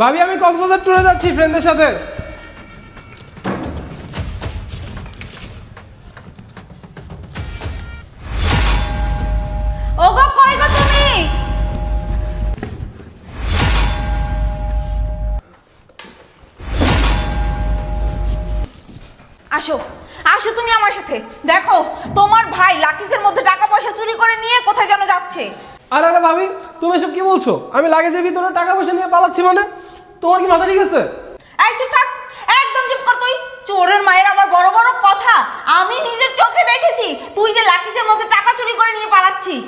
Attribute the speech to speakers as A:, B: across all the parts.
A: ভাবি আমি কক্সবাজার ট্যুরে যাচ্ছি ফ্রেন্ডদের সাথে।
B: ওগো কই গো তুমি? আসো আসো তুমি আমার সাথে। দেখো তোমার ভাই লাকিজের মধ্যে টাকা পয়সা চুরি করে নিয়ে কোথায় যেন যাচ্ছে।
A: আরে আরে ভাবি তুমি এসব কি বলছো? আমি লাগেজের ভিতরে টাকা পয়সা নিয়ে পালাচ্ছি মানে? তোমার কি মাথা ঠিক আছে?
B: এই চুপ থাক, একদম চুপ কর তুই। চোরের মায়ের আবার বড় বড় কথা। আমি নিজের চোখে দেখেছি তুই যে লাকিজের মধ্যে টাকা চুরি করে নিয়ে পালাচ্ছিস।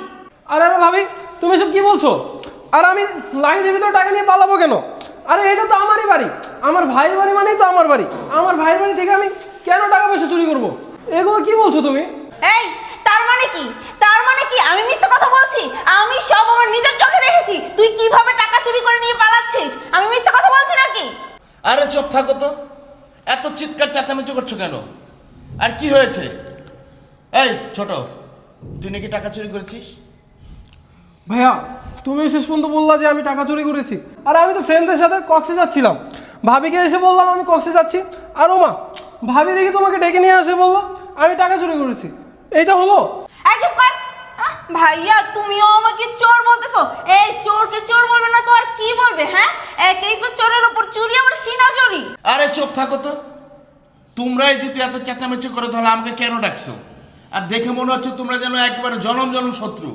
A: আরে আরে ভাবি তুমি এসব কি বলছো? আর আমি লাগেজের ভিতরে টাকা নিয়ে পালাবো কেন? আরে এটা তো আমারই বাড়ি, আমার ভাইয়ের বাড়ি মানেই তো আমার বাড়ি। আমার ভাইয়ের বাড়ি থেকে আমি কেন টাকা পয়সা চুরি করব? এগুলো কি বলছো তুমি?
B: এই তার মানে কি? তার মানে কি আমি মিথ্যা কথা বলছি? আমি সব আমার নিজের চোখে দেখেছি তুই কিভাবে টাকা চুরি করে নিয়ে পালাচ্ছিস। আমি মিথ্যা কথা বলছি নাকি?
C: আরে চুপ থাকো তো, এত চিৎকার চেঁচামেচি করছো কেন? আর কি হয়েছে? এই ছোট, তুই নাকি টাকা চুরি করেছিস?
A: ভাইয়া তুমি শেষ পর্যন্ত বললা যে আমি টাকা চুরি করেছি। আর আমি তো ফ্রেন্ডদের সাথে কক্সে যাচ্ছিলাম, ভাবিকে এসে বললাম আমি কক্সে যাচ্ছি। আর ওমা ভাবি দেখি তোমাকে ডেকে নিয়ে আসে বললো আমি টাকা চুরি করেছি। এইটা হলো?
B: এই চুপ কর। ভাইয়া তুমিও আমাকে চোর বলতেছো? এই চোরকে চোর বলবে না তো আর কি বলবে? হ্যাঁ একেই তো চোরের উপর চুরি, আমার সিনা চুরি।
C: আরে চুপ থাকো তো, তোমরাই যদি এত চেঁচামেচি করে তাহলে আমাকে কেন ডাকছো? আর দেখে মনে হচ্ছে তোমরা যেন একেবারে জনম জনম শত্রু।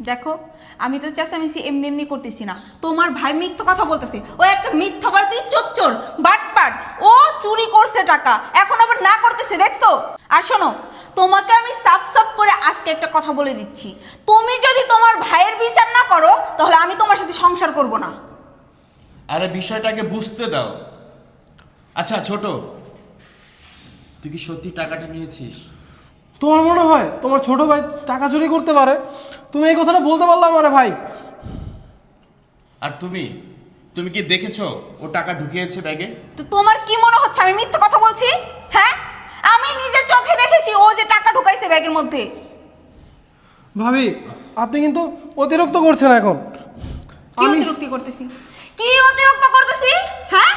B: দেখো আমি তো চেঁচামেচি এমনি এমনি করতেছি না। তোমার ভাই মিথ্যা কথা বলতেছে। ও একটা মিথ্যাবাদী চোর, বাটপাট। ও চুরি করছে টাকা, এখন আবার না করতেছে, দেখছো? আর শোনো, তোমাকে আমি সাফ সাফ করে আজকে একটা কথা বলে দিচ্ছি, তুমি যদি তোমার ভাইয়ের বিচার না করো তাহলে আমি তোমার সাথে সংসার করব না।
C: আরে বিষয়টাকে বুঝতে দাও। আচ্ছা ছোট, তুই কি সত্যি টাকাটা নিয়েছিস?
A: তোমার মনে হয় তোমার ছোট ভাই টাকা চুরি করতে পারে? তুমি এই কথাটা বলতে পারলাম আরে ভাই।
C: আর তুমি তুমি কি দেখেছো ও টাকা ঢুকিয়েছে ব্যাগে?
B: তো তোমার কি মনে হচ্ছে আমি মিথ্যা কথা বলছি? হ্যাঁ আমি নিজের চোখে দেখেছি ও যে টাকা ঢুকাইছে ব্যাগের মধ্যে।
A: ভাবি আপনি কিন্তু অতিরিক্ত করছেন এখন।
B: কি অতিরিক্ত করতেছি? কি অতিরিক্ত করতেছি? হ্যাঁ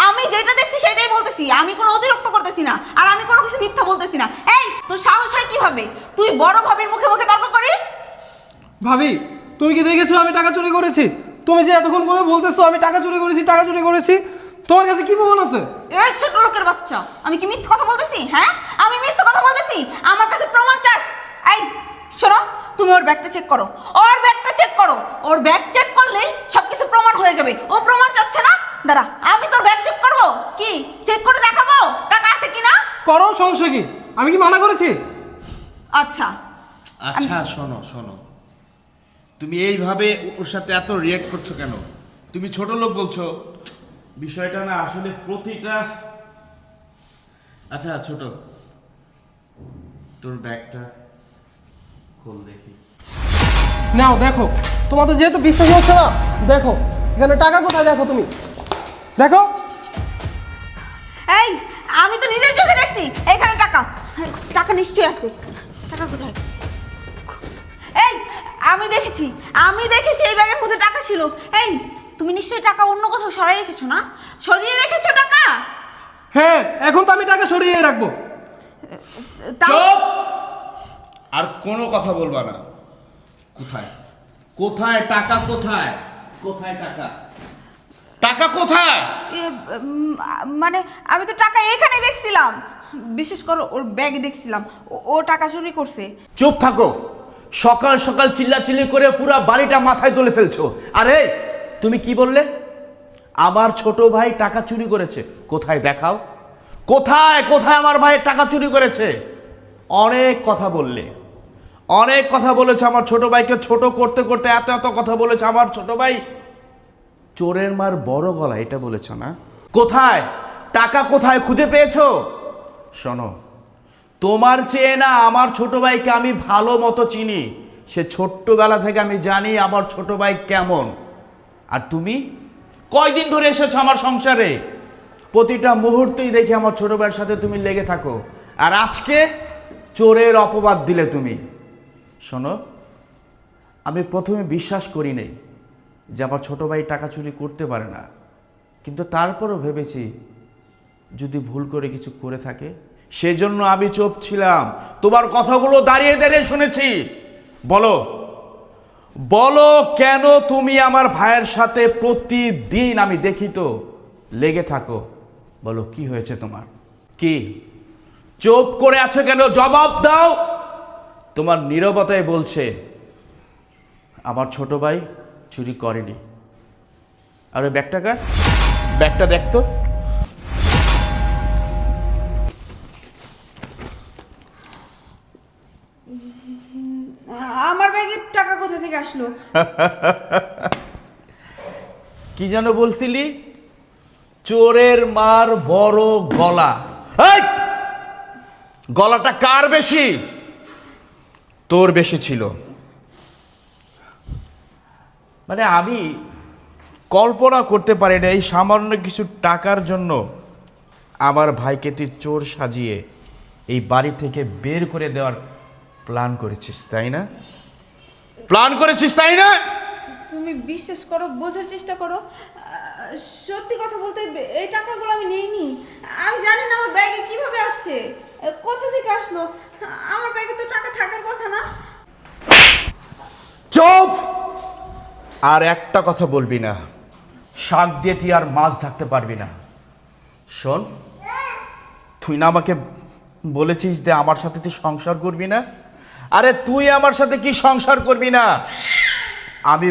B: আমি যেটা দেখছি সেটাই বলতেছি, আমি কোনো অতিরিক্ত করতেছি না, আর আমি কোনো কিছু মিথ্যা বলতেছি না। এই তোর সাহস হয় কিভাবে তুই বড় ভাবির মুখে মুখে তর্ক করিস?
A: ভাবি তুমি কি দেখেছো আমি টাকা চুরি করেছি? তুমি যে এতক্ষণ করে বলতেছো আমি টাকা চুরি করেছি টাকা চুরি করেছি, তোমার কাছে কি প্রমাণ আছে?
B: এই ছোট লোকের বাচ্চা, আমি কি মিথ্যা কথা বলতেছি? হ্যাঁ আমি মিথ্যা কথা বলতেছি? আমার কাছে প্রমাণ চাস? এই শোনো, তুমি ওর ব্যাগটা চেক করো, ওর ব্যাগটা চেক করো। ওর ব্যাগ চেক করলে সবকিছু প্রমাণ হয়ে যাবে। ও প্রমাণ চাচ্ছে না? দাঁড়া আমি তোর ব্যাগ চেক করবো। কি চেক করে দেখাবো টাকা আছে কিনা?
A: করো, সমস্যা কি? আমি কি মানা করেছি?
B: আচ্ছা
C: আচ্ছা শোনো শোনো, তুমি এইভাবে ওর সাথে এত রিয়েক্ট করছো কেন? তুমি ছোট লোক বলছো, বিষয়টা না আসলে প্রতিটা। আচ্ছা ছোট, তোর ব্যাগটা খোল দেখি।
A: নাও দেখো, তোমাদের যেহেতু বিশ্বাস হচ্ছে না, দেখো এখানে টাকা কোথায়, দেখো তুমি দেখো।
B: এই আমি তো নিজের চোখে দেখছি এখানে টাকা। টাকা নিশ্চয়ই আছে, টাকা কোথায়? এই আমি দেখেছি এই ব্যাগের মধ্যে টাকা ছিল। এই তুমি নিশ্চয়ই টাকা অন্য কোথাও সরিয়ে রেখেছো না? সরিয়ে রেখেছো টাকা?
A: হ্যাঁ এখন তো আমি টাকা সরিয়ে রাখবো।
C: চুপ! আর কোনো কথা বলবা না। কোথায় কোথায় টাকা? কোথায় কোথায় টাকা? টাকা কোথায়?
B: মানে আমি তো টাকা এখানে দেখছিলাম, বিশেষ করে ওর ব্যাগ দেখছিলাম। ও টাকা চুরি করছে।
D: চুপ থাকো, সকাল সকাল চিল্লাচিল্লি করে পুরো বাড়িটা মাথায় তুলে ফেলছো। আরে তুমি কি বললে? আমার ছোট ভাই টাকা চুরি করেছে? কোথায় দেখাও, কোথায় কোথায় আমার ভাই টাকা চুরি করেছে? অনেক কথা বললে, অনেক কথা বলেছে আমার ছোট ভাইকে ছোট করতে করতে, এত এত কথা বলেছে। আমার ছোট ভাই চোরের মার বড় গলা, এটা বলেছ না? কোথায় টাকা, কোথায় খুঁজে পেয়েছো? শোনো, তোমার চেয়ে না আমার ছোট ভাইকে আমি ভালো মতো চিনি। সে ছোট্টবেলা থেকে আমি জানি আমার ছোট ভাই কেমন। আর তুমি কয়দিন ধরে এসেছো আমার সংসারে? প্রতিটা মুহূর্তেই দেখি আমার ছোট ভাইয়ের সাথে তুমি লেগে থাকো, আর আজকে চোরের অপবাদ দিলে তুমি। শোনো, আমি প্রথমে বিশ্বাস করি নাই, যে আমার ছোট ভাই টাকা চুরি করতে পারে না, কিন্তু তারপরও ভেবেছি যদি ভুল করে কিছু করে থাকে, সেজন্য আমি চুপ ছিলাম। তোমার কথাগুলো দাঁড়িয়ে দাঁড়িয়ে শুনেছি। বলো বলো, কেন তুমি আমার ভাইয়ের সাথে প্রতিদিন আমি দেখি তো লেগে থাকো? বলো কি হয়েছে তোমার? কি চুপ করে আছো কেন? জবাব দাও। তোমার নীরবতায় বলছে আমার ছোট ভাই চুরি করেনি। আর ওই ব্যাগটা দেখতো।
B: আমার ব্যাগের টাকা কোথা থেকে আসলো?
D: কি যেন বলছিলি? চোরের মার বড় গলা। এই! গলাটা কার বেশি? তোর বেশি ছিল। মানে আমি কল্পনা করতে পারি না এই সামান্য কিছু টাকার জন্য আমার ভাইকে তুই চোর সাজিয়ে এই বাড়ি থেকে বের করে দেওয়ার প্ল্যান করেছিস, তাই না?
B: তুমি বিশ্বাস করো, বোঝার চেষ্টা করো। সত্যি কথা বলতে এই টাকাগুলো আমি নিইনি। আমি জানি না আমার ব্যাগে কিভাবে আসছে, কোথা থেকে আসলো। আমার ব্যাগে তো টাকা থাকার কথা না।
D: চুপ! আর একটা কথা বলবি না। শাক দিয়ে তুই আর মাছ ঢাকতে পারবি না। শোন, তুই না আমাকে বলেছিস যে আমার সাথে তুই সংসার করবি না? আরে তুই আমার সাথে কি সংসার করবি না? আমি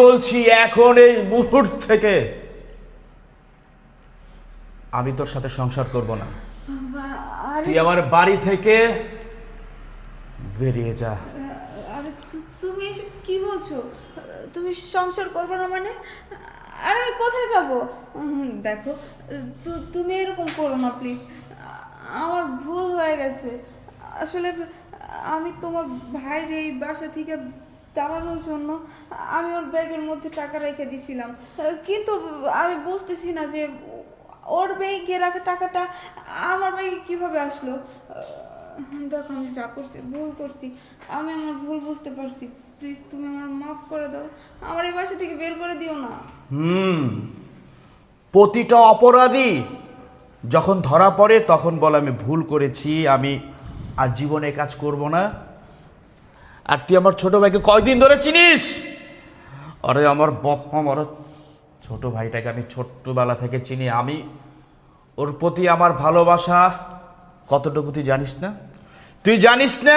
D: বলছি এখন এই মুহূর্ত থেকে আমি তোর সাথে সংসার করব না। তুই আমার বাড়ি থেকে বেরিয়ে যা।
B: আরে তুমি এসব কি বলছো? তুমি সংসার করবে না মানে? আর আমি কোথায় যাব? দেখো, তুমি এরকম করো না প্লিজ। আমার ভুল হয়ে গেছে। আসলে আমি তোমার ভাইয়ের এই বাসা থেকে দাঁড়ানোর জন্য আমি ওর ব্যাগের মধ্যে টাকা রেখে দিছিলাম, কিন্তু আমি বুঝতেছি না যে ওর ব্যাগে রাখা টাকাটা আমার ব্যাগে কিভাবে আসলো। দেখো, আমি যা করছি ভুল করছি। আমি আমার ভুল বুঝতে পারছি। প্লিজ তুমি আমার মাফ করে দাও। আমার এই বাসা থেকে বের করে দিও না।
D: প্রতিটা অপরাধী যখন ধরা পড়ে তখন বলে আমি ভুল করেছি, আমি আর জীবনে কাজ করব না। আর তুই আমার ছোট ভাইকে কয়দিন ধরে চিনিস? আরে আমার আমার ছোট ভাইটাকে আমি ছোট্টবেলা থেকে চিনি। আমি ওর প্রতি আমার ভালোবাসা কতটুকু তুই জানিস না?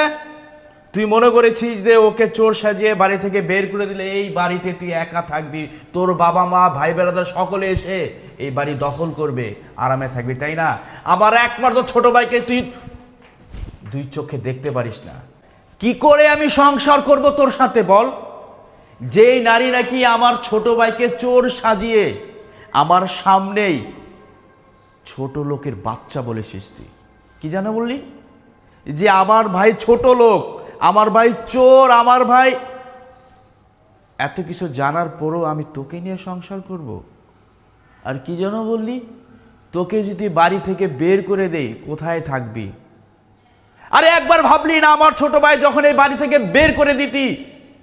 D: তুই মনে করেছিস যে ওকে চোর সাজিয়ে বাড়ি থেকে বের করে দিলে এই বাড়িতে তুই একা থাকবি, তোর বাবা মা ভাই বেড়াদার সকলে এসে এই বাড়ি দখল করবে, আরামে থাকবি, তাই না? আমার একমাত্র ছোট ভাইকে তুই দুই চোখে দেখতে পারিস না। কি করে আমি সংসার করব তোর সাথে বল? যেই নারী নাকি আমার ছোট ভাইকে চোর সাজিয়ে আমার সামনেই ছোট লোকের বাচ্চা বলেছিস, তুই কি জানা বললি? যে আমার ভাই ছোট লোক, আমার ভাই চোর, আমার ভাই এত কিছু জানার পরও আমি তোকে নিয়ে সংসার করব? আর কি যেন বললি? তোকে যদি বাড়ি থেকে বের করে দেই কোথায় থাকবি? আরে একবার ভাবলি না আমার ছোট ভাই যখন এই বাড়ি থেকে বের করে দিতি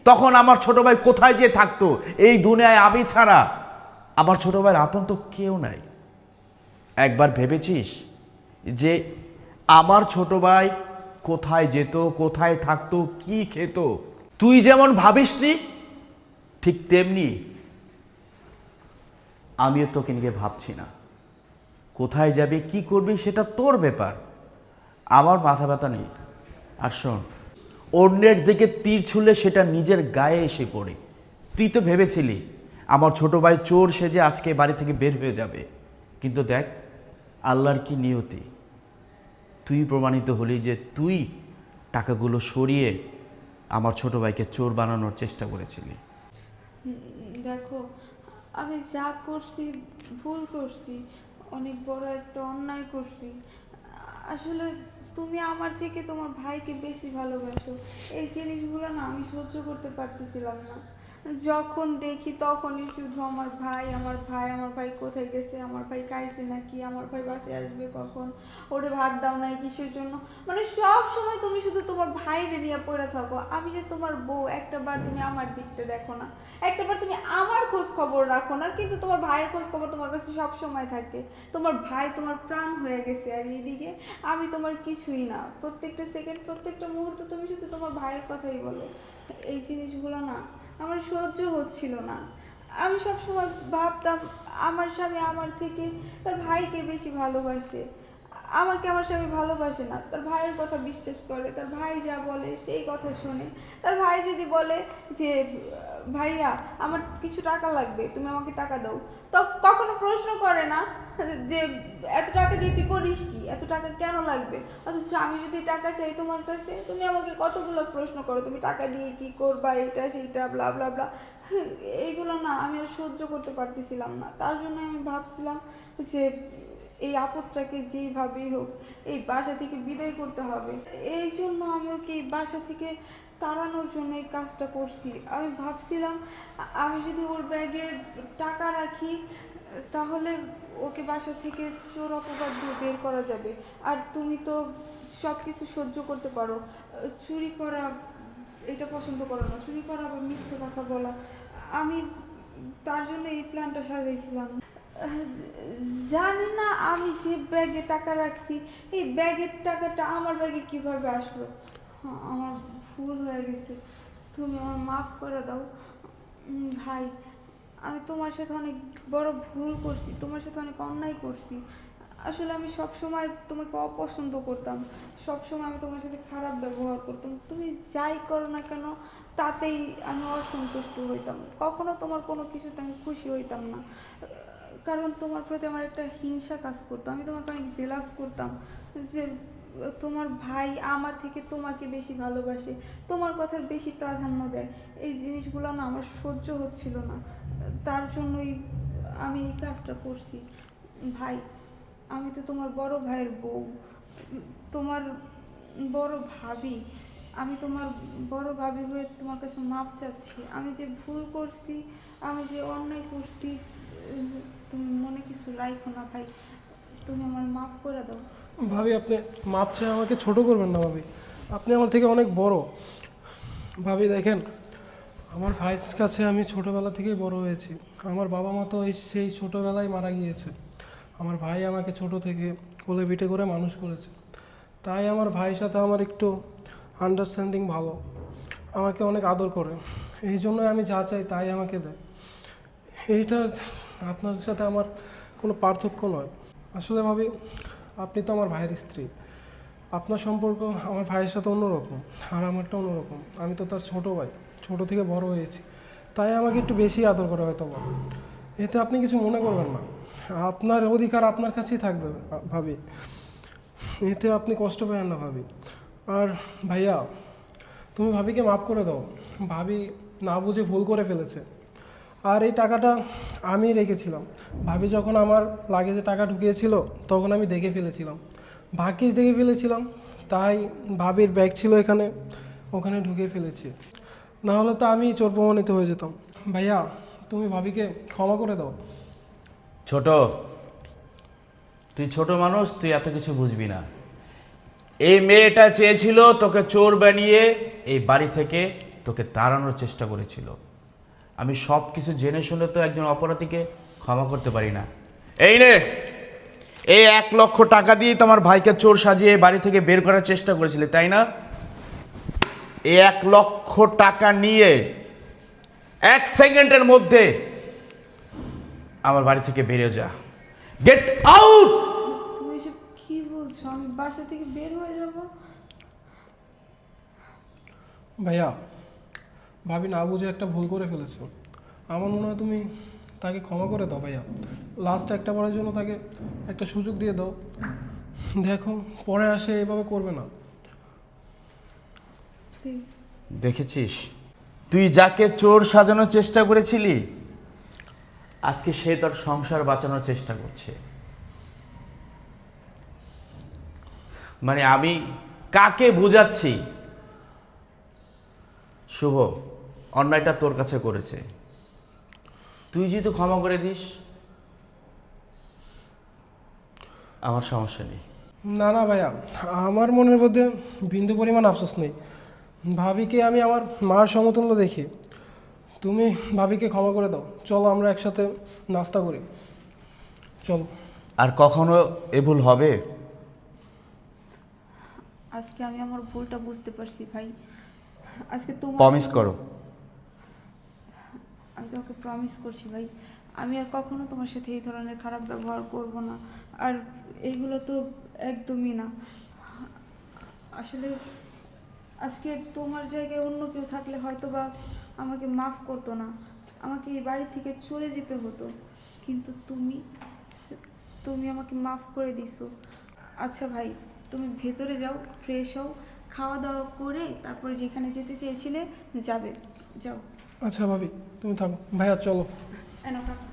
D: তখন আমার ছোট ভাই কোথায় যে থাকতো? এই দুনিয়ায় আমি ছাড়া আমার ছোট ভাইয়ের আপন তো কেউ নাই। একবার ভেবেছিস যে আমার ছোট ভাই কোথায় যেত, কোথায় থাকতো, কি খেত? তুই যেমন ভাবিসনি ঠিক তেমনি আমিও তোকে নিয়ে ভাবছি না। কোথায় যাবি, কি করবি সেটা তোর ব্যাপার, আমার মাথা ব্যথা নেই। আর শোন, অন্যের দিকে তীর ছুঁলে সেটা নিজের গায়ে এসে পড়ে। তুই তো ভেবেছিলি আমার ছোট ভাই চোর সেজে আজকে বাড়ি থেকে বের হয়ে যাবে, কিন্তু দেখ আল্লাহর কি নিয়তি, তুই প্রমাণিত হলি যে তুই টাকাগুলো সরিয়ে আমার ছোট ভাইকে চোর বানানোর চেষ্টা করেছিলি।
B: দেখো, আমি যা করছি ভুল করছি, অনেক বড় একটা অন্যায় করছি। আসলে তুমি আমার থেকে তোমার ভাইকে বেশি ভালোবাসো, এই জিনিসগুলো না আমি সহ্য করতে পারতেছিলাম না।
E: যখন দেখি তখনই শুধু আমার ভাই আমার ভাই আমার ভাই কোথায় গেছে, আমার ভাই খাইছে নাকি, আমার ভাই বাসায় আসবে কখন, ওরে ভাত দাও নাই কিসের জন্য, মানে সব সময় তুমি শুধু তোমার ভাইরে নিয়ে পড়ে থাকো। আমি যে তোমার বউ, একটা বার তুমি আমার দিকটা দেখো না, একটা বার তুমি আমার খোঁজ খবর রাখো না, কিন্তু তোমার ভাইয়ের খোঁজ খবর তোমার কাছে সব সময় থাকে। তোমার ভাই তোমার প্রাণ হয়ে গেছে, আর এইদিকে আমি তোমার কিছুই না। প্রত্যেকটা সেকেন্ড প্রত্যেকটা মুহূর্ত তুমি শুধু তোমার ভাইয়ের কথাই বলো। এই জিনিসগুলো না আমার সহ্য হচ্ছিল না। আমি সবসময় ভাবতাম আমার স্বামী আমার থেকে তার ভাইকে বেশি ভালোবাসে, আমাকে আমার স্বামী ভালোবাসে না, তার ভাইয়ের কথা বিশ্বাস করে, তার ভাই যা বলে সেই কথা শোনে। তার ভাই যদি বলে যে ভাইয়া আমার কিছু টাকা লাগবে, তুমি আমাকে টাকা দাও, তো কখনো প্রশ্ন করে না যে এত টাকা দিয়ে তুই করিস কি, এত টাকা কেন লাগবে। অথচ আমি যদি টাকা চাই তোমার কাছে, তুমি আমাকে কতগুলো প্রশ্ন করো, তুমি টাকা দিয়ে কি করবা, এটা সেইটা ব্লা ব্লা ব্লা। এইগুলো না আমি আর সহ্য করতে পারতেছিলাম না। তার জন্য আমি ভাবছিলাম যে এই আপদটাকে যেভাবেই হোক এই বাসা থেকে বিদায় করতে হবে। এই জন্য আমি ওকে এই বাসা থেকে তাড়ানোর জন্য এই কাজটা করছি। আমি ভাবছিলাম আমি যদি ওর ব্যাগে টাকা রাখি তাহলে ওকে বাসা থেকে চোর অপবাদ দিয়ে বের করা যাবে। আর তুমি তো সব কিছু সহ্য করতে পারো, চুরি করা এটা পছন্দ করো না, চুরি করা বা মিথ্যে কথা বলা। আমি তার জন্য এই প্ল্যানটা সাজাইছিলাম। জানি না আমি যে ব্যাগে টাকা রাখছি এই ব্যাগের টাকাটা আমার ব্যাগে কিভাবে আসলো। আমার ভুল হয়ে গেছে, তুমি আমার মাফ করে দাও। ভাই আমি তোমার সাথে অনেক বড় ভুল করছি, তোমার সাথে অনেক অন্যায় করছি। আসলে আমি সব সময় তোমাকে অপছন্দ করতাম, সব সময় আমি তোমার সাথে খারাপ ব্যবহার করতাম। তুমি যাই করো না কেন তাতেই আমি অসন্তুষ্ট হইতাম, কখনো তোমার কোনো কিছুতে আমি খুশি হইতাম না। কারণ তোমার প্রতি আমার একটা হিংসা কাজ করতো, আমি তোমাকে অনেক জেলাস করতাম যে তোমার ভাই আমার থেকে তোমাকে বেশি ভালোবাসে, তোমার কথার বেশি প্রাধান্য দেয়। এই জিনিসগুলো না আমার সহ্য হচ্ছিল না, তার জন্যই আমি এই কাজটা করছি। ভাই আমি তো তোমার বড় ভাইয়ের বউ, তোমার বড় ভাবি, আমি তোমার বড় ভাবি হয়ে তোমার কাছে মাপ চাচ্ছি। আমি যে ভুল করছি, আমি যে অন্যায় করছি, তুমি মনে কিছু রাখো না ভাই, তুমি আমার মাফ করে দাও।
A: ভাবি আপনি মাপ চেয়ে আমাকে ছোট করবেন না ভাবি, আপনি আমার থেকে অনেক বড়। ভাবি দেখেন, আমার ভাইয়ের কাছে আমি ছোটোবেলা থেকেই বড় হয়েছি। আমার বাবা মা তো সেই ছোটোবেলায় মারা গিয়েছে। আমার ভাই আমাকে ছোট থেকে কোলে পিঠে করে মানুষ করেছে, তাই আমার ভাইয়ের সাথে আমার একটু আন্ডারস্ট্যান্ডিং ভালো, আমাকে অনেক আদর করে। এই জন্য আমি যা চাই তাই আমাকে দেয়। এইটা আপনার সাথে আমার কোনো পার্থক্য নয়। আসলে ভাবি আপনি তো আমার ভাইয়ের স্ত্রী, আপনার সম্পর্ক আমার ভাইয়ের সাথে অন্যরকম, আর আমারটা অন্যরকম। আমি তো তার ছোটো ভাই, ছোটো থেকে বড় হয়েছি, তাই আমাকে একটু বেশি আদর করা হয়তো বা। এতে আপনি কিছু মনে করবেন না, আপনার অধিকার আপনার কাছেই থাকবে ভাবি, এতে আপনি কষ্ট পেবেন না ভাবি। আর ভাইয়া তুমি ভাবিকে মাফ করে দাও, ভাবি না বুঝে ভুল করে ফেলেছে। আর এই টাকাটা আমি রেখেছিলাম, ভাবি যখন আমার লাগেজে টাকা ঢুকিয়েছিল তখন আমি দেখে ফেলেছিলাম, ভাগ্যিস দেখে ফেলেছিলাম, তাই ভাবির ব্যাগ ছিল এখানে, ওখানে ঢুকিয়ে ফেলেছি, না হলে তো আমি চোর প্রমাণিত হয়ে যেতাম। ভাইয়া তুমি ভাবিকে ক্ষমা করে দাও।
D: ছোট, তুই ছোট মানুষ, তুই এত কিছু বুঝবি না। এই মেয়েটা চেয়েছিল তোকে চোর বানিয়ে এই বাড়ি থেকে তোকে তাড়ানোর চেষ্টা করেছিল। আমি সব কিছু জেনে শুনে তো একজন অপরাধীকে ক্ষমা করতে পারি না। এই নে, এই 1 লক্ষ টাকা দিয়ে তোমার ভাইকে চোর সাজিয়ে বাড়ি থেকে বের করার চেষ্টা করেছিলে, তাই না? এই 1 লক্ষ টাকা নিয়ে 1 সেকেন্ডের মধ্যে আমার বাড়ি থেকে বেরিয়ে যা, গেট আউট।
E: তুমি এসব কি বলছো? আমি বাসা থেকে বের হয়ে যাব?
A: ভাইয়া ভাবি না বুঝে একটা ভুল করে ফেলেছো, আমার মনে হয় তুমি তাকে ক্ষমা করে দাও ভাইয়া। লাস্ট একটা বারের জন্য তাকে একটা সুযোগ দিয়ে দাও, দেখো পরে আসে এভাবে করবে না।
E: প্লিজ।
D: দেখেছিস, তুই যাকে চোর সাজানোর চেষ্টা করেছিলি আজকে সে তোর সংসার বাঁচানোর চেষ্টা করছে। মানে আমি কাকে বোঝাচ্ছি? শুভ, অন্যায়টা তোর কাছে করেছে, তুই যেহেতু ক্ষমা করে দিস আমার সমস্যা নেই।
A: না না ভাইয়া, আমার মনের মধ্যে বিন্দু পরিমাণ আফসোস নেই। ভাবিকে আমি আমার মার সমতুল্য দেখি। তুমি ভাবিকে ক্ষমা করে দাও, চলো আমরা একসাথে নাস্তা করি, চলো।
D: আর কখনো এ ভুল হবে?
E: আজকে আমি আমার ভুলটা বুঝতে পারছি ভাই। আজকে তোমার
D: প্রমিস করো।
E: আমি তোমাকে প্রমিস করছি ভাই, আমি আর কখনো তোমার সাথে এই ধরনের খারাপ ব্যবহার করব না। আর এইগুলো তো একদমই না। আসলে আজকে তোমার জায়গায় অন্য কেউ থাকলে হয়তো বা আমাকে মাফ করতো না, আমাকে এই বাড়ি থেকে চলে যেতে হতো, কিন্তু তুমি আমাকে মাফ করে দিছো। আচ্ছা ভাই, তুমি ভেতরে যাও, ফ্রেশ হও, খাওয়া দাওয়া করে তারপরে যেখানে যেতে চেয়েছিলে যাবে, যাও।
A: আচ্ছা ভাবি, তুমি থাকো। ভাইয়া চলো।
E: এনো কাকা।